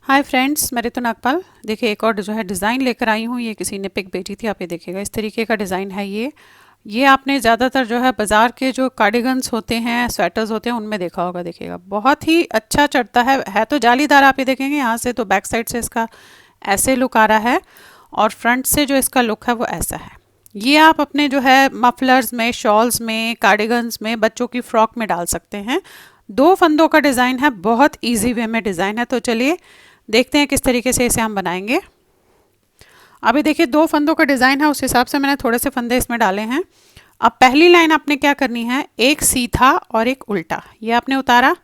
Hi friends, मैं रितु नागपाल। देखिए एक और जो है डिज़ाइन लेकर आई हूँ। ये किसी ने पिक भेजी थी, आप ये देखिएगा। इस तरीके का डिज़ाइन है ये आपने ज़्यादातर जो है बाज़ार के जो कार्डिगन्स होते हैं, स्वेटर्स होते हैं, उनमें देखा होगा। देखिएगा बहुत ही अच्छा चढ़ता है तो जालीदार। आप ये देखेंगे यहाँ से तो बैक साइड से इसका ऐसे लुक आ रहा है और फ्रंट से जो इसका लुक है वो ऐसा है। ये आप अपने जो है मफलर्स में, शॉल्स में, कार्डिगन्स में, बच्चों की फ्रॉक में डाल सकते हैं। 2 फंदों का डिज़ाइन है, बहुत इजी वे में डिज़ाइन है। तो चलिए देखते हैं किस तरीके से इसे हम बनाएंगे। अभी देखिए 2 फंदों का डिज़ाइन है, उस हिसाब से मैंने थोड़े से फंदे इसमें डाले हैं। अब पहली लाइन आपने क्या करनी है, एक सीधा और एक उल्टा। ये आपने उतारा,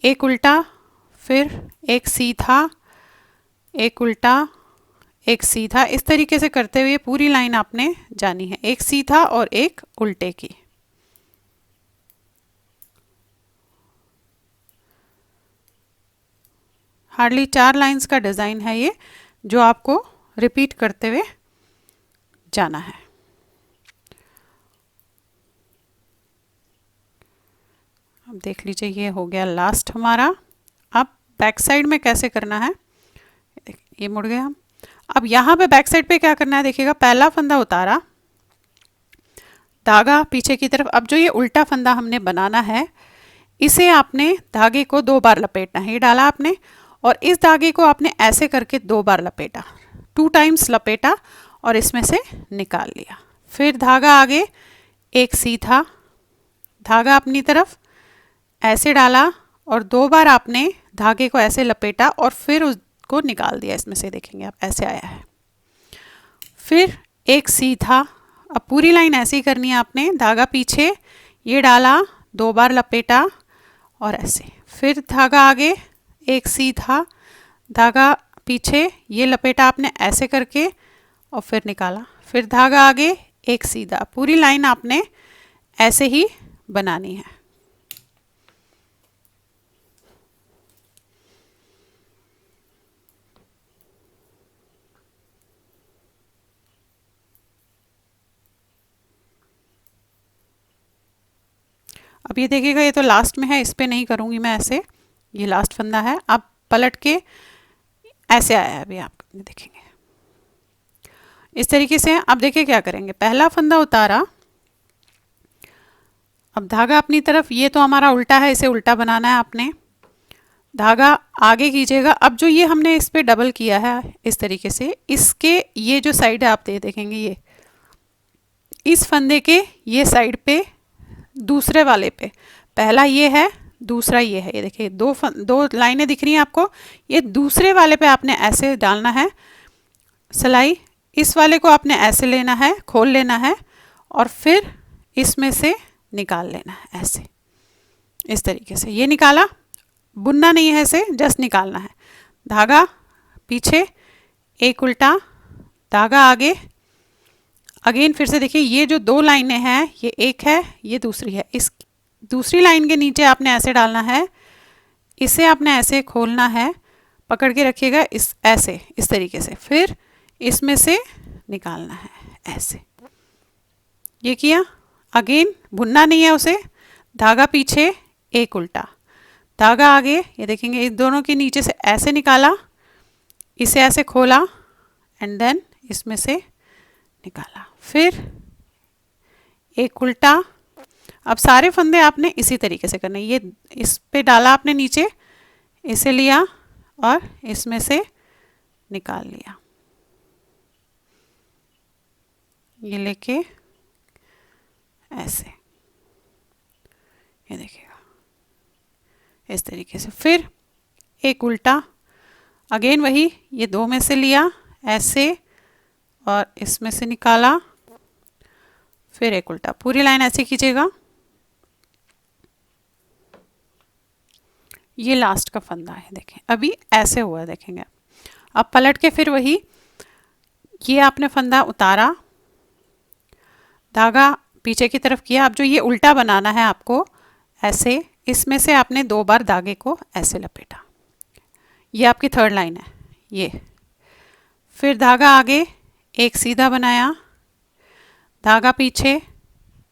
एक उल्टा, फिर एक सीधा, एक उल्टा, एक सीधा। इस तरीके से करते हुए पूरी लाइन आपने जानी है, एक सीधा और एक उल्टे की। हार्डली 4 लाइंस का डिज़ाइन है ये, जो आपको रिपीट करते हुए जाना है। अब देख लीजिए ये हो गया लास्ट हमारा। अब बैक साइड में कैसे करना है, ये मुड़ गया हम। अब यहाँ पे बैक साइड पे क्या करना है, देखिएगा पहला फंदा उतारा, धागा पीछे की तरफ। अब जो ये उल्टा फंदा हमने बनाना है, इसे आपने धागे को 2 बार लपेटना है। ये डाला आपने और इस धागे को आपने ऐसे करके 2 बार लपेटा, 2 टाइम्स लपेटा और इसमें से निकाल लिया। फिर धागा आगे, एक सीधा धागा अपनी तरफ ऐसे डाला और 2 बार आपने धागे को ऐसे लपेटा और फिर उसको निकाल दिया। इसमें से देखेंगे आप ऐसे आया है। फिर एक सीधा, अब पूरी लाइन ऐसे ही करनी है आपने। धागा पीछे, ये डाला, 2 बार लपेटा और ऐसे। फिर धागा आगे, एक सीधा धागा पीछे, ये लपेटा आपने ऐसे करके और फिर निकाला। फिर धागा आगे, एक सीधा। पूरी लाइन आपने ऐसे ही बनानी है। अब ये देखिएगा, ये तो लास्ट में है, इस पे नहीं करूँगी मैं ऐसे। ये लास्ट फंदा है। अब पलट के ऐसे आया है, अभी आप देखेंगे इस तरीके से। अब देखिए क्या करेंगे, पहला फंदा उतारा, अब धागा अपनी तरफ, ये तो हमारा उल्टा है, इसे उल्टा बनाना है आपने। धागा आगे कीजिएगा। अब जो ये हमने इस पे डबल किया है इस तरीके से, इसके ये जो साइड है आप देखेंगे, ये इस फंदे के ये साइड पे, दूसरे वाले पे, पहला ये है, दूसरा ये है। ये देखिए दो लाइनें दिख रही हैं आपको। ये दूसरे वाले पे आपने ऐसे डालना है सिलाई, इस वाले को आपने ऐसे लेना है, खोल लेना है और फिर इसमें से निकाल लेना है ऐसे, इस तरीके से। ये निकाला, बुनना नहीं है इसे, जस्ट निकालना है। धागा पीछे, एक उल्टा, धागा आगे। अगेन फिर से देखिए, ये जो 2 लाइनें हैं, ये एक है, ये दूसरी है। इस दूसरी लाइन के नीचे आपने ऐसे डालना है, इसे आपने ऐसे खोलना है, पकड़ के रखिएगा इस ऐसे, इस तरीके से। फिर इसमें से निकालना है ऐसे। ये किया, अगेन भुनना नहीं है उसे। धागा पीछे, एक उल्टा, धागा आगे। ये देखेंगे इस दोनों के नीचे से ऐसे निकाला, इसे ऐसे खोला एंड देन इसमें से निकाला। फिर एक उल्टा। अब सारे फंदे आपने इसी तरीके से करने। ये इस पे डाला आपने नीचे, इसे लिया और इसमें से निकाल लिया, ये लेके ऐसे, ये देखिएगा इस तरीके से। फिर एक उल्टा, अगेन वही, ये 2 में से लिया ऐसे और इसमें से निकाला, फिर एक उल्टा। पूरी लाइन ऐसे कीजिएगा। ये लास्ट का फंदा है, देखें अभी ऐसे हुआ है, देखेंगे अब पलट के फिर वही, ये आपने फंदा उतारा, धागा पीछे की तरफ किया। अब जो ये उल्टा बनाना है आपको ऐसे, इसमें से आपने 2 बार धागे को ऐसे लपेटा। ये आपकी 3rd लाइन है ये। फिर धागा आगे, एक सीधा बनाया, धागा पीछे,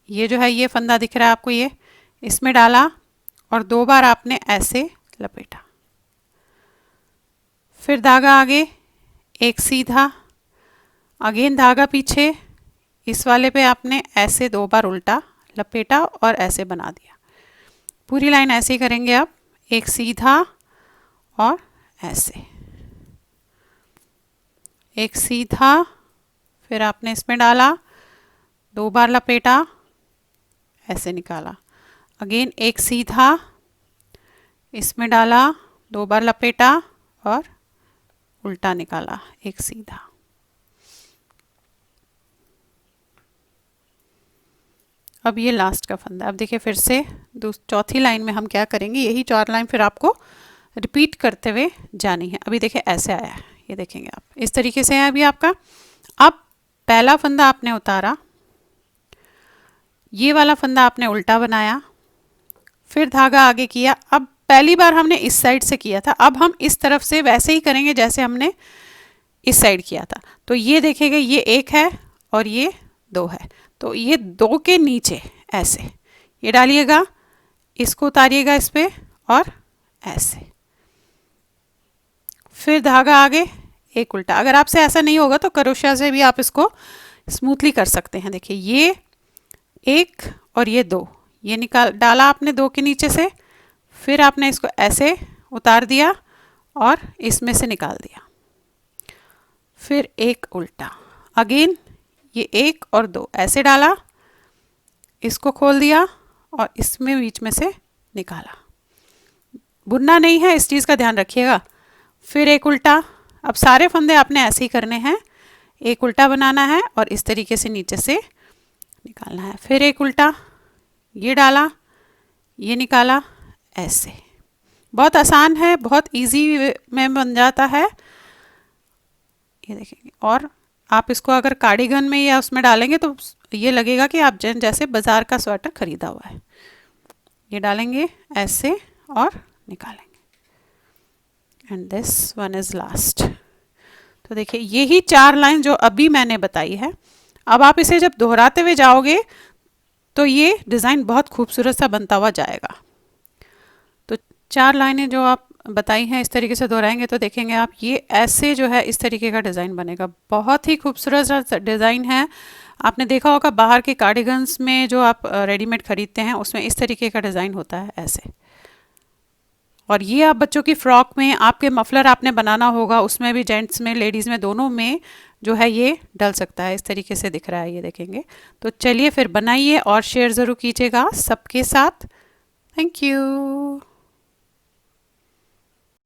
ये जो है ये फंदा दिख रहा है आपको, ये इसमें डाला और 2 बार आपने ऐसे लपेटा। फिर धागा आगे, एक सीधा, अगेन धागा पीछे, इस वाले पे आपने ऐसे 2 बार उल्टा लपेटा और ऐसे बना दिया। पूरी लाइन ऐसे ही करेंगे आप, एक सीधा और ऐसे, एक सीधा, फिर आपने इसमें डाला, 2 बार लपेटा, ऐसे निकाला, अगेन एक सीधा, इसमें डाला, 2 बार लपेटा और उल्टा निकाला, एक सीधा। अब ये लास्ट का फंदा। अब देखिए फिर से चौथी लाइन में हम क्या करेंगे, यही 4 लाइन फिर आपको रिपीट करते हुए जानी है। अभी देखिए ऐसे आया है, ये देखेंगे आप, इस तरीके से है अभी आपका। अब पहला फंदा आपने उतारा, ये वाला फंदा आपने उल्टा बनाया, फिर धागा आगे किया। अब पहली बार हमने इस साइड से किया था, अब हम इस तरफ से वैसे ही करेंगे जैसे हमने इस साइड किया था। तो ये देखेंगे, ये 1 है और ये 2 है, तो ये 2 के नीचे ऐसे ये डालिएगा, इसको उतारिएगा इस पे और ऐसे, फिर धागा आगे, एक उल्टा। अगर आपसे ऐसा नहीं होगा तो क्रोशिया से भी आप इसको स्मूथली कर सकते हैं। देखिए ये 1 और ये 2, ये निकाल डाला आपने 2 के नीचे से, फिर आपने इसको ऐसे उतार दिया और इसमें से निकाल दिया, फिर एक उल्टा, अगेन ये 1 और 2 ऐसे डाला, इसको खोल दिया और इसमें बीच में से निकाला। बुनना नहीं है, इस चीज़ का ध्यान रखिएगा। फिर एक उल्टा। अब सारे फंदे आपने ऐसे ही करने हैं, एक उल्टा बनाना है और इस तरीके से नीचे से निकालना है, फिर एक उल्टा, ये डाला, ये निकाला, ऐसे। बहुत आसान है, बहुत इजी में बन जाता है, ये देखेंगे। और आप इसको अगर कार्डिगन में या उसमें डालेंगे तो ये लगेगा कि आप जैसे बाजार का स्वेटर खरीदा हुआ है। ये डालेंगे ऐसे और निकालेंगे, and this one is last. तो देखिए यही 4 लाइन जो अभी मैंने बताई है, अब आप इसे जब दोहराते हुए जाओगे तो ये डिज़ाइन बहुत खूबसूरत सा बनता हुआ जाएगा। तो 4 लाइनें जो आप बताई हैं इस तरीके से दोहराएंगे तो देखेंगे आप, ये ऐसे जो है इस तरीके का डिज़ाइन बनेगा। बहुत ही खूबसूरत सा डिज़ाइन है। आपने देखा होगा बाहर के कार्डिगन्स में जो आप रेडीमेड खरीदते हैं उसमें इस तरीके का डिज़ाइन होता है ऐसे। और ये आप बच्चों की फ्रॉक में, आपके मफलर आपने बनाना होगा, उसमें भी जेंट्स में लेडीज़ में दोनों में जो है ये डल सकता है। इस तरीके से दिख रहा है, ये देखेंगे। तो चलिए फिर बनाइए और शेयर ज़रूर कीजिएगा सबके साथ। Thank you.